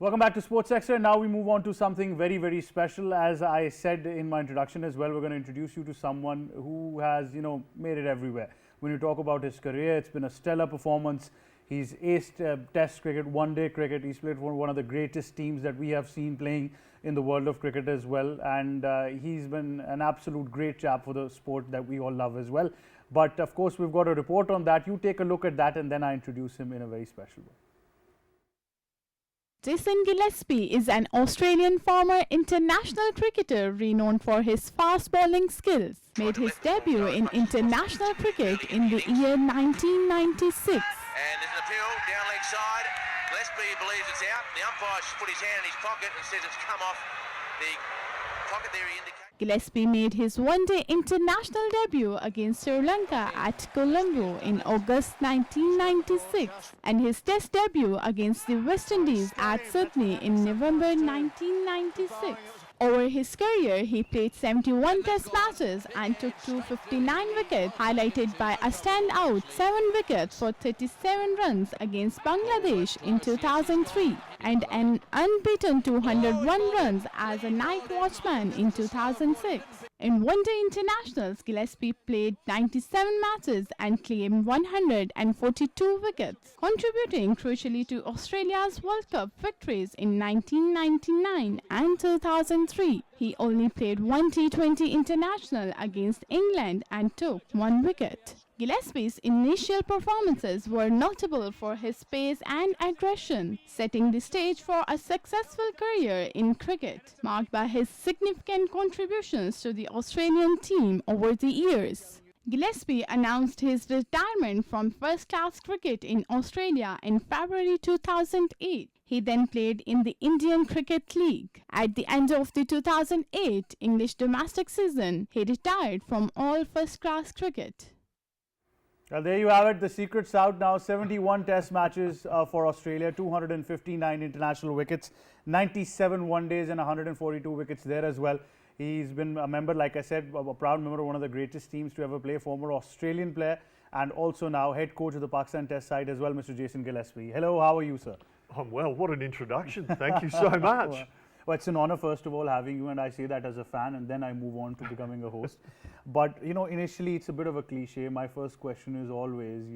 Welcome back to Sports Extra. Now we move on to something very, very special. As I said in my introduction as well, we're going to introduce you to someone who has, made it everywhere. When you talk about his career, it's been a stellar performance. He's aced Test cricket, one-day cricket. He's played for one of the greatest teams that we have seen playing in the world of cricket as well. And he's been an absolute great chap for the sport that we all love as well. But of course, we've got a report on that. You take a look at that, and then I introduce him in a very special way. Jason Gillespie is an Australian former international cricketer renowned for his fast bowling skills. Made his debut in international cricket in the year 1996. And there's an appeal down leg side. Gillespie believes it's out. The umpire's put his hand in his pocket and says it's come off the pocket there. He indicates. Gillespie made his one-day international debut against Sri Lanka at Colombo in August 1996 and his Test debut against the West Indies at Sydney in November 1996. Over his career, he played 71 Test matches and took 259 wickets, highlighted by a standout 7 wickets for 37 runs against Bangladesh in 2003 and an unbeaten 201 runs as a night watchman in 2006. In one-day internationals, Gillespie played 97 matches and claimed 142 wickets, contributing crucially to Australia's World Cup victories in 1999 and 2003. He only played one T20 international against England and took 1 wicket. Gillespie's initial performances were notable for his pace and aggression, setting the stage for a successful career in cricket, marked by his significant contributions to the Australian team over the years. Gillespie announced his retirement from first-class cricket in Australia in February 2008. He then played in the Indian Cricket League. At the end of the 2008 English domestic season, he retired from all first-class cricket. Well, there you have it. The secret's out now. 71 Test matches for Australia, 259 international wickets, 97 one-days and 142 wickets there as well. He's been a member, like I said, a proud member of one of the greatest teams to ever play, former Australian player and also now head coach of the Pakistan Test side as well, Mr. Jason Gillespie. Hello, how are you, sir? I'm well. What an introduction. Thank you so much. Well, it's an honor, first of all, having you, and I say that as a fan, and then I move on to becoming a host. But, initially it's a bit of a cliche. My first question is always,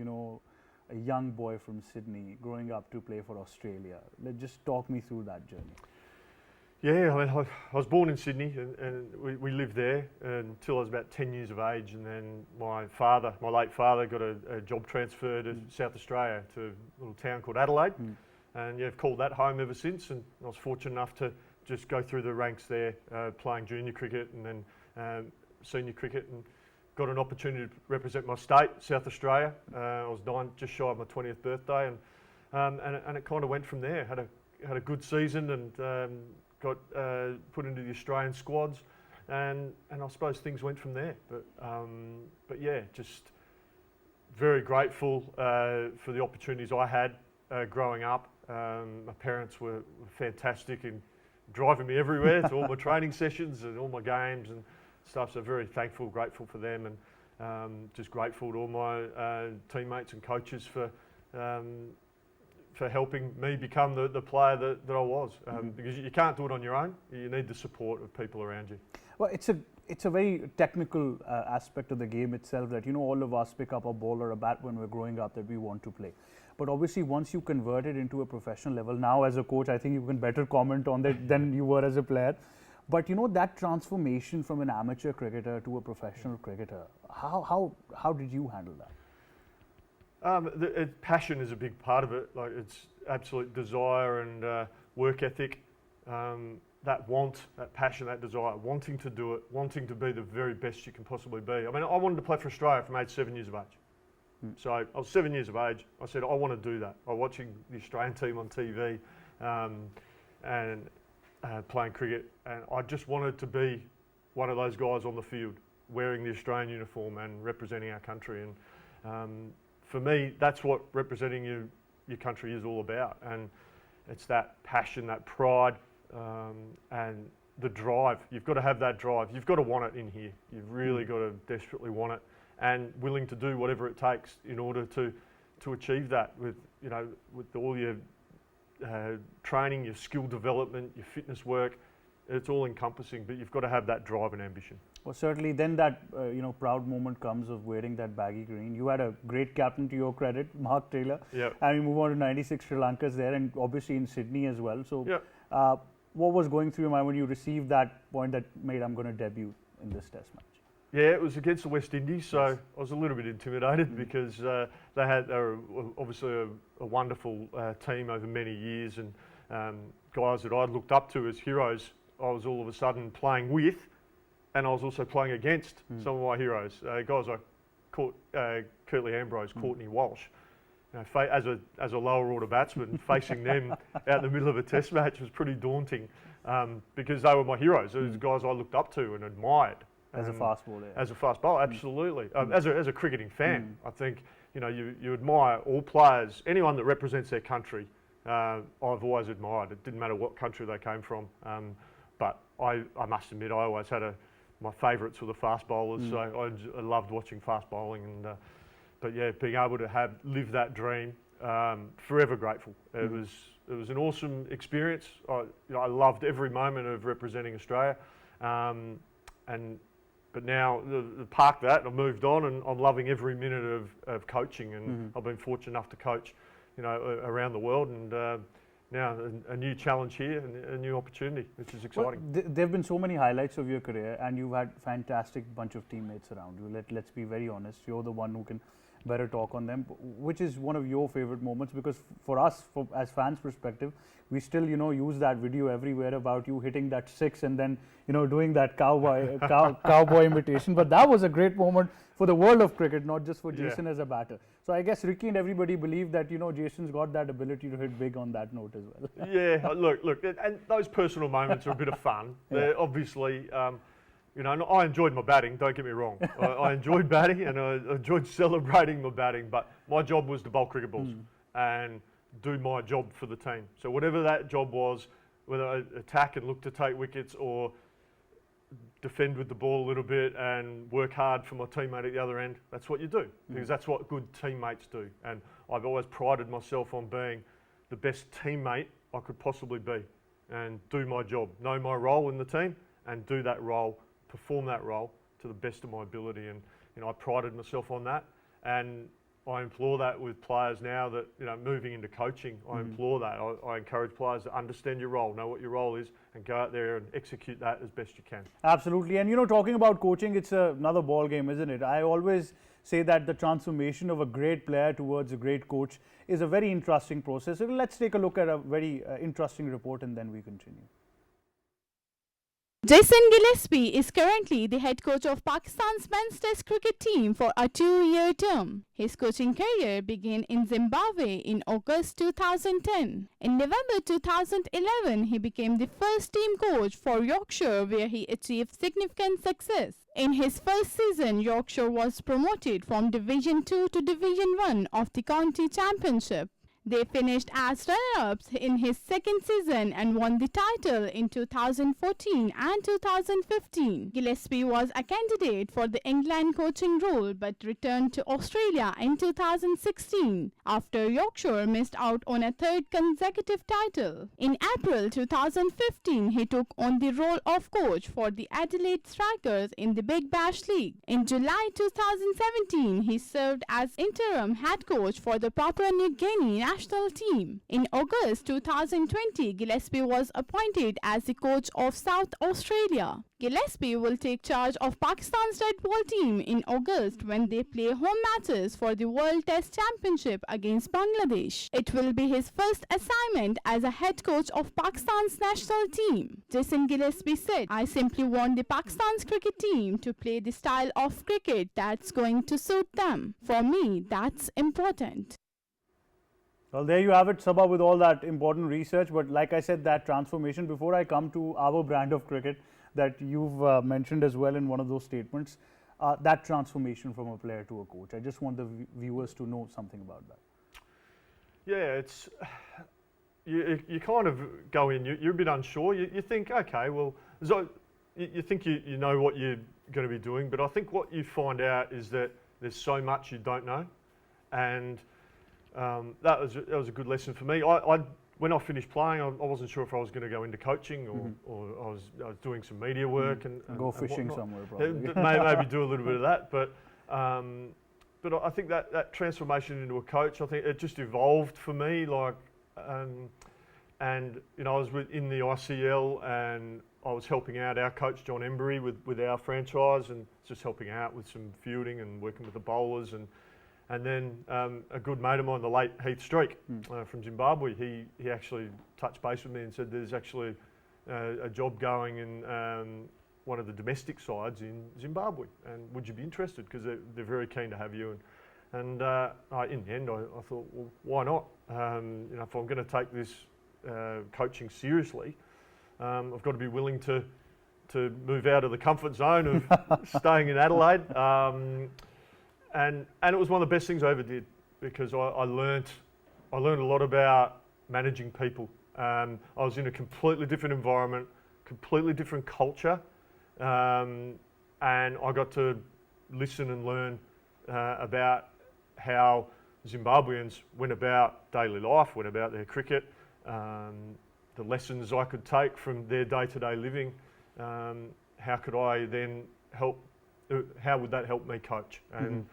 a young boy from Sydney growing up to play for Australia. Just talk me through that journey. Yeah, I was born in Sydney and we lived there until I was about 10 years of age, and then my late father, got a job transfer to South Australia to a little town called Adelaide. And I've called that home ever since, and I was fortunate enough to just go through the ranks there, playing junior cricket and then senior cricket, and got an opportunity to represent my state, South Australia. I was just shy of my 20th birthday, and it kind of went from there. Had a good season and got put into the Australian squads, and I suppose things went from there. But yeah, just very grateful for the opportunities I had growing up. My parents were fantastic in driving me everywhere to all my training sessions and all my games and stuff, so very thankful, grateful for them, and just grateful to all my teammates and coaches for helping me become the player that I was, because you can't do it on your own. You need the support of people around you. Well, it's a very technical aspect of the game itself that, all of us pick up a ball or a bat when we're growing up that we want to play. But obviously, once you convert it into a professional level, now as a coach, I think you can better comment on that than you were as a player. But that transformation from an amateur cricketer to a professional cricketer, how did you handle that? Passion is a big part of it. Like, it's absolute desire and work ethic. That passion, that desire, wanting to do it, wanting to be the very best you can possibly be. I mean, I wanted to play for Australia from age 7 years of age. So I was 7 years of age. I said, I want to do that. I was watching the Australian team on TV and playing cricket, and I just wanted to be one of those guys on the field wearing the Australian uniform and representing our country. And for me, that's what representing your country is all about. And it's that passion, that pride, and the drive. You've got to have that drive. You've got to want it in here. You've really got to desperately want it, and willing to do whatever it takes in order to achieve that with all your training, your skill development, your fitness work. It's all encompassing, but you've got to have that drive and ambition. Well, certainly then that proud moment comes of wearing that baggy green. You had a great captain to your credit, Mark Taylor. Yep. And we move on to 96 Sri Lanka's there, and obviously in Sydney as well. So Yep. what was going through your mind when you received that point that, mate, I'm going to debut in this test match? Yeah, it was against the West Indies, so I was a little bit intimidated because they were obviously a wonderful team over many years, and guys that I'd looked up to as heroes, I was all of a sudden playing with, and I was also playing against some of my heroes, guys like Curtly Ambrose, Courtney Walsh. You know, as a lower order batsman, facing them out in the middle of a test match was pretty daunting because they were my heroes. They were guys I looked up to and admired. As a fast bowler. As a fast bowler, absolutely. As a cricketing fan, I think you admire all players, anyone that represents their country. I've always admired. It didn't matter what country they came from, but I must admit I always had my favourites were the fast bowlers. So I loved watching fast bowling, and but yeah, being able to live that dream, forever grateful. It was an awesome experience. I loved every moment of representing Australia, But now, park that, I've moved on, and I'm loving every minute of coaching, and I've been fortunate enough to coach, around the world, and now a new challenge here and a new opportunity, which is exciting. Well, there have been so many highlights of your career, and you've had fantastic bunch of teammates around you. Let's be very honest. You're the one who can better talk on them. Which is one of your favorite moments? Because for us, as fans' perspective, we still use that video everywhere about you hitting that six and then doing that cowboy imitation. But that was a great moment for the world of cricket, not just for Jason as a batter. So I guess Ricky and everybody believe that Jason's got that ability to hit big on that note as well. Yeah, look, and those personal moments are a bit of fun. They're obviously. I enjoyed my batting, don't get me wrong. I enjoyed batting and I enjoyed celebrating my batting, but my job was to bowl cricket balls and do my job for the team. So whatever that job was, whether I attack and look to take wickets or defend with the ball a little bit and work hard for my teammate at the other end, that's what you do, because that's what good teammates do. And I've always prided myself on being the best teammate I could possibly be and do my job, know my role in the team and do that role, perform that role to the best of my ability, and I prided myself on that, and I implore that with players now that moving into coaching. I implore that. I encourage players to understand your role, know what your role is, and go out there and execute that as best you can. Absolutely, and talking about coaching, it's another ball game, isn't it? I always say that the transformation of a great player towards a great coach is a very interesting process. So let's take a look at a very interesting report, and then we continue. Jason Gillespie is currently the head coach of Pakistan's men's test cricket team for a 2-year term. His coaching career began in Zimbabwe in August 2010. In November 2011, he became the first team coach for Yorkshire, where he achieved significant success. In his first season, Yorkshire was promoted from Division 2 to Division 1 of the County Championship. They finished as runner-ups in his second season and won the title in 2014 and 2015. Gillespie was a candidate for the England coaching role but returned to Australia in 2016 after Yorkshire missed out on a third consecutive title. In April 2015, he took on the role of coach for the Adelaide Strikers in the Big Bash League. In July 2017, he served as interim head coach for the Papua New Guinea national team. In August 2020, Gillespie was appointed as the coach of South Australia. Gillespie will take charge of Pakistan's red ball team in August when they play home matches for the World Test Championship against Bangladesh. It will be his first assignment as a head coach of Pakistan's national team. Jason Gillespie said, "I simply want the Pakistan's cricket team to play the style of cricket that's going to suit them. For me, that's important." Well, there you have it, Sabha, with all that important research. But like I said, that transformation, before I come to our brand of cricket that you've mentioned as well in one of those statements, that transformation from a player to a coach. I just want the viewers to know something about that. Yeah, it's you kind of go in, you're a bit unsure. You think, okay, well, you think you know what you're going to be doing, but I think what you find out is that there's so much you don't know, and that was a good lesson for me. When I finished playing, I wasn't sure if I was going to go into coaching or I was doing some media work and go fishing whatnot. somewhere probably. Maybe do a little bit of that, but I think that transformation into a coach, I think it just evolved for me. Like, and I was in the ICL and I was helping out our coach John Embury with our franchise and just helping out with some fielding and working with the bowlers and then a good mate of mine, the late Heath Streak from Zimbabwe, he actually touched base with me and said there's actually a job going in one of the domestic sides in Zimbabwe, and would you be interested? Because they're very keen to have you. And in the end, I thought, well, why not? If I'm going to take this coaching seriously, I've got to be willing to move out of the comfort zone of staying in Adelaide. And it was one of the best things I ever did because I learnt a lot about managing people. I was in a completely different environment, completely different culture, and I got to listen and learn about how Zimbabweans went about daily life, went about their cricket, the lessons I could take from their day-to-day living. How could I then help? How would that help me coach? And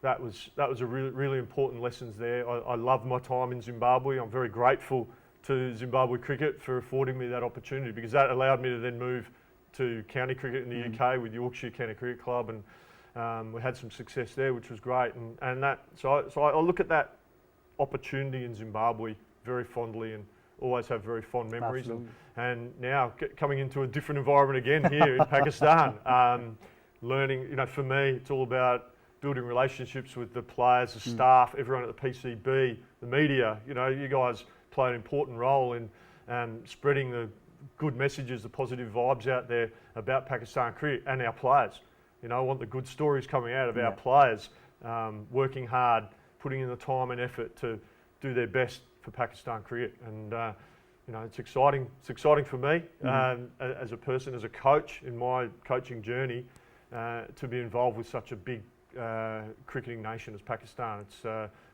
that was a really important lessons there. I love my time in Zimbabwe. I'm very grateful to Zimbabwe Cricket for affording me that opportunity because that allowed me to then move to county cricket in the UK with Yorkshire County Cricket Club, and we had some success there, which was great. And that so I look at that opportunity in Zimbabwe very fondly and always have very fond memories. And now coming into a different environment again here in Pakistan, learning. For me, it's all about building relationships with the players, the staff, everyone at the PCB, the media. You guys play an important role in spreading the good messages, the positive vibes out there about Pakistan cricket and our players. I want the good stories coming out of our players, working hard, putting in the time and effort to do their best for Pakistan cricket. And it's exciting. It's exciting for me as a person, as a coach in my coaching journey, to be involved with such a big cricketing nation as Pakistan.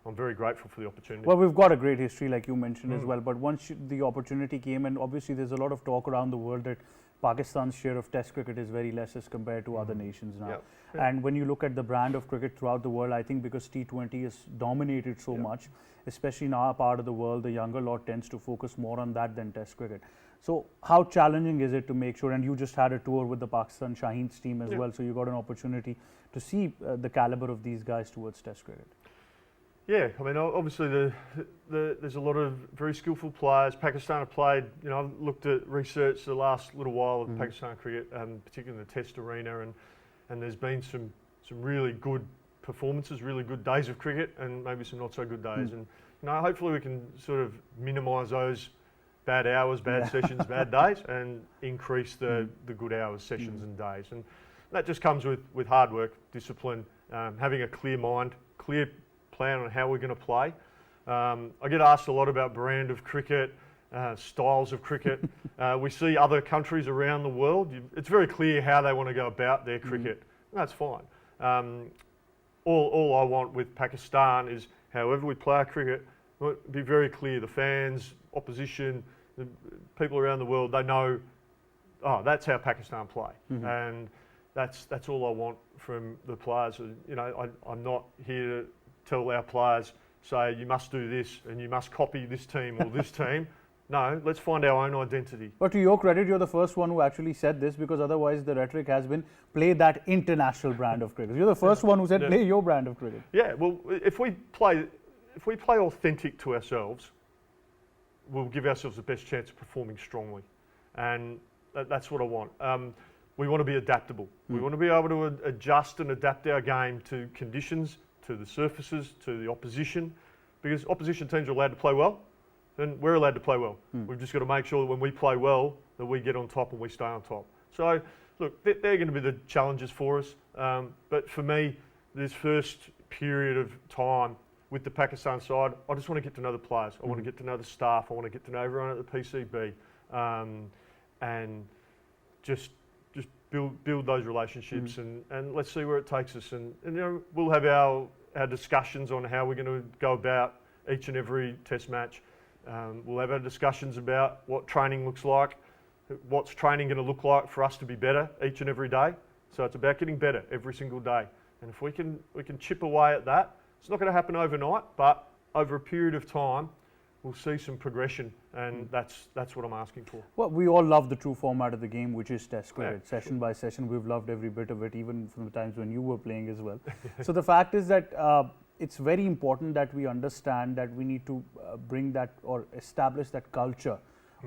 I'm very grateful for the opportunity. Well, we've got a great history, like you mentioned as well. But once the opportunity came, and obviously there's a lot of talk around the world that Pakistan's share of Test cricket is very less as compared to other nations now. And when you look at the brand of cricket throughout the world, I think because T20 is dominated so much, especially in our part of the world, the younger lot tends to focus more on that than Test cricket. So how challenging is it to make sure, and you just had a tour with the Pakistan Shaheen's team as well, so you got an opportunity to see the caliber of these guys towards Test cricket? Yeah, I mean, obviously there's a lot of very skillful players. Pakistan have played, I've looked at research the last little while of Pakistan cricket, particularly in the Test arena, and there's been some really good performances, really good days of cricket, and maybe some not so good days. And hopefully we can sort of minimise those bad hours, bad sessions, bad days, and increase the good hours, sessions, and days. And that just comes with hard work, discipline, having a clear mind, clear plan on how we're going to play. I get asked a lot about brand of cricket, styles of cricket. We see other countries around the world. It's very clear how they want to go about their cricket. And that's fine. All I want with Pakistan is, however we play our cricket, be very clear. The fans, opposition, the people around the world, they know, that's how Pakistan play. And that's all I want from the players. I'm not here to tell our players, say, you must do this and you must copy this team or this team. No, let's find our own identity. But to your credit, you're the first one who actually said this, because otherwise the rhetoric has been play that international brand of cricket. You're the first one who said play your brand of cricket. Yeah, well, if we play authentic to ourselves, we'll give ourselves the best chance of performing strongly. And that's what I want. We want to be adaptable. We want to be able to adjust and adapt our game to conditions, to the surfaces, to the opposition, because opposition teams are allowed to play well, then we're allowed to play well. We've just got to make sure that when we play well, that we get on top and we stay on top. So, look, they're going to be the challenges for us. But for me, this first period of time with the Pakistan side, I just want to get to know the players. I want to get to know the staff. I want to get to know everyone at the PCB, and just build those relationships, and let's see where it takes us. And we'll have our discussions on how we're going to go about each and every test match. We'll have our discussions about what training looks like, what's training going to look like for us to be better each and every day. So it's about getting better every single day. And if we can chip away at that, it's not going to happen overnight, but over a period of time, we'll see some progression, and that's what I'm asking for. Well, we all love the true format of the game, which is Test cricket. Session by session, we've loved every bit of it, even from the times when you were playing as well. So the fact is that it's very important that we understand that we need to bring that or establish that culture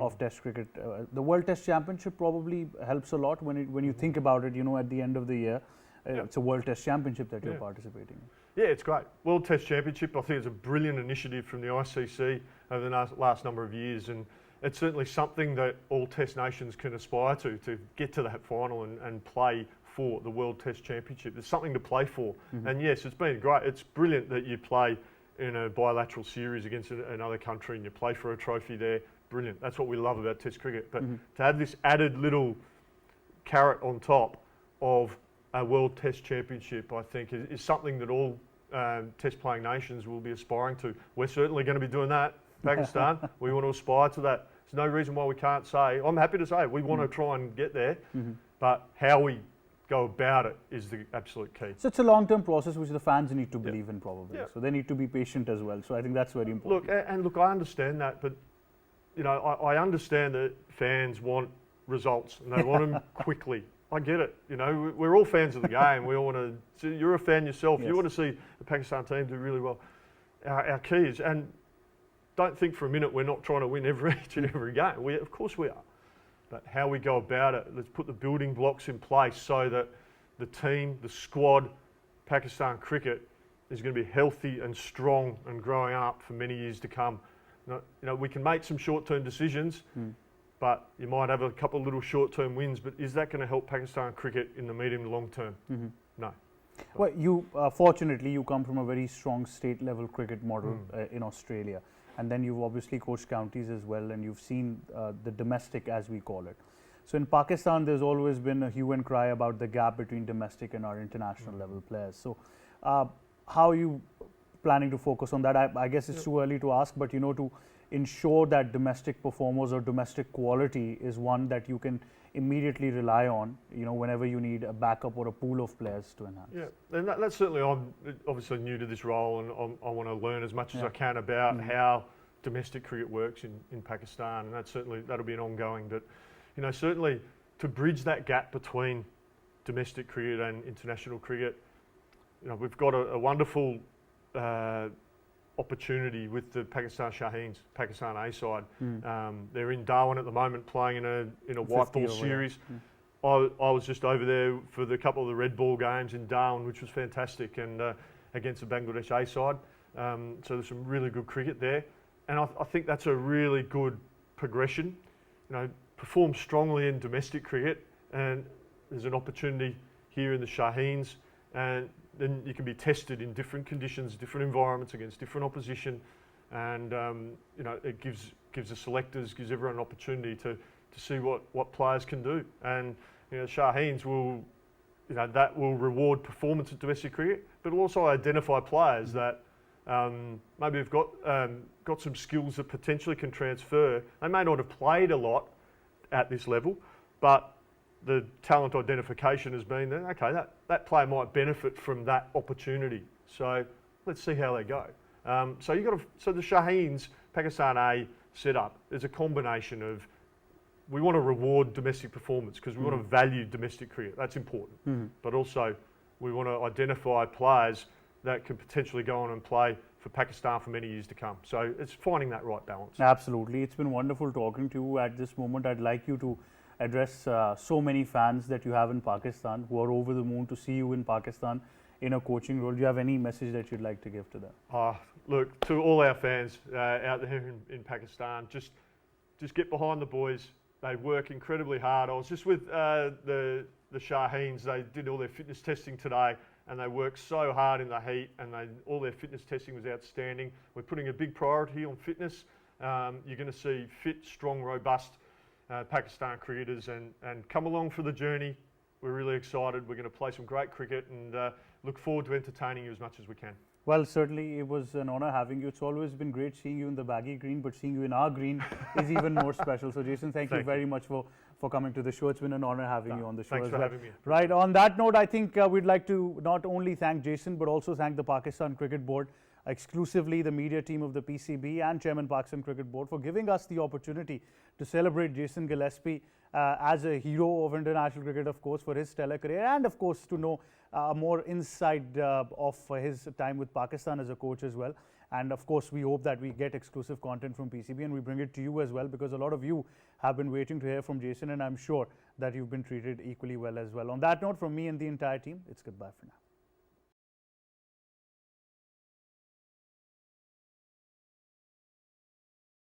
of Test cricket. The World Test Championship probably helps a lot when you think about it. You know, at the end of the year, it's a World Test Championship that you're participating in. Yeah, it's great. World Test Championship, I think it's a brilliant initiative from the ICC over the last number of years, and it's certainly something that all Test nations can aspire to get to that final and play for the World Test Championship. There's something to play for. And yes, it's been great. It's brilliant that you play in a bilateral series against another country and you play for a trophy there. Brilliant. That's what we love about Test cricket. But to have this added little carrot on top of a World Test Championship, I think, is something that all Test playing nations will be aspiring to. We're certainly going to be doing that. Pakistan, we want to aspire to that. There's no reason why we can't say, I'm happy to say, we want to try and get there, but how we go about it is the absolute key. So it's a long-term process which the fans need to believe in probably. So they need to be patient as well. So I think that's very important. Look, I understand that, but you know, I understand that fans want results and they want them quickly. I get it. You know, we're all fans of the game. We all want to. So you're a fan yourself. You want to see the Pakistan team do really well. Our key is, and don't think for a minute we're not trying to win each and every game. Of course we are. But how we go about it, let's put the building blocks in place so that the team, the squad, Pakistan cricket is going to be healthy and strong and growing up for many years to come. You know, we can make some short-term decisions. But you might have a couple of little short-term wins, but is that going to help Pakistan cricket in the medium to long term? No. Well, you fortunately you come from a very strong state-level cricket model in Australia, and then you've obviously coached counties as well, and you've seen the domestic, as we call it. So in Pakistan, there's always been a hue and cry about the gap between domestic and our international level players. So how are you planning to focus on that? I guess it's too early to ask, but you know, to ensure that domestic performers or domestic quality is one that you can immediately rely on, you know, whenever you need a backup or a pool of players to enhance. Yeah, and that's certainly, I'm obviously new to this role, and I want to learn as much as I can about how domestic cricket works in Pakistan, and that'll be an ongoing. But you know, certainly to bridge that gap between domestic cricket and international cricket, you know, we've got a wonderful opportunity with the Pakistan Shaheens, Pakistan A side. They're in Darwin at the moment playing in a white ball series. I was just over there for the couple of the red ball games in Darwin, which was fantastic, and against the Bangladesh A side. So there's some really good cricket there, and I think that's a really good progression. You know, perform strongly in domestic cricket, and there's an opportunity here in the Shaheens, and then you can be tested in different conditions, different environments against different opposition, and you know, it gives the selectors, gives everyone an opportunity to see what players can do. And you know, Shaheens will, you know, that will reward performance at domestic cricket, but will also identify players that maybe have got some skills that potentially can transfer. They may not have played a lot at this level, but the talent identification has been that, okay, that player might benefit from that opportunity. So let's see how they go. So the Shaheens, Pakistan A setup is a combination of, we want to reward domestic performance because we want to value domestic cricket. That's important. But also we want to identify players that can potentially go on and play for Pakistan for many years to come. So it's finding that right balance. Absolutely. It's been wonderful talking to you. At this moment, I'd like you to address so many fans that you have in Pakistan who are over the moon to see you in Pakistan in a coaching role. Do you have any message that you'd like to give to them? Look, to all our fans out there in Pakistan, just get behind the boys. They work incredibly hard. I was just with the Shaheens. They did all their fitness testing today, and they worked so hard in the heat, and all their fitness testing was outstanding. We're putting a big priority on fitness. You're going to see fit, strong, robust Pakistan cricketers, and come along for the journey. We're really excited. We're going to play some great cricket and look forward to entertaining you as much as we can. Well, certainly it was an honor having you. It's always been great seeing you in the baggy green, but seeing you in our green is even more special. So, Jason, thank you very much for coming to the show. It's been an honor having you on the show. Thanks for having me. Right. On that note, I think we'd like to not only thank Jason, but also thank the Pakistan Cricket Board, exclusively the media team of the PCB and Chairman Pakistan Cricket Board, for giving us the opportunity to celebrate Jason Gillespie as a hero of international cricket, of course, for his stellar career, and of course to know more inside of his time with Pakistan as a coach as well. And of course, we hope that we get exclusive content from PCB and we bring it to you as well, because a lot of you have been waiting to hear from Jason, and I'm sure that you've been treated equally well as well. On that note, from me and the entire team, it's goodbye for now.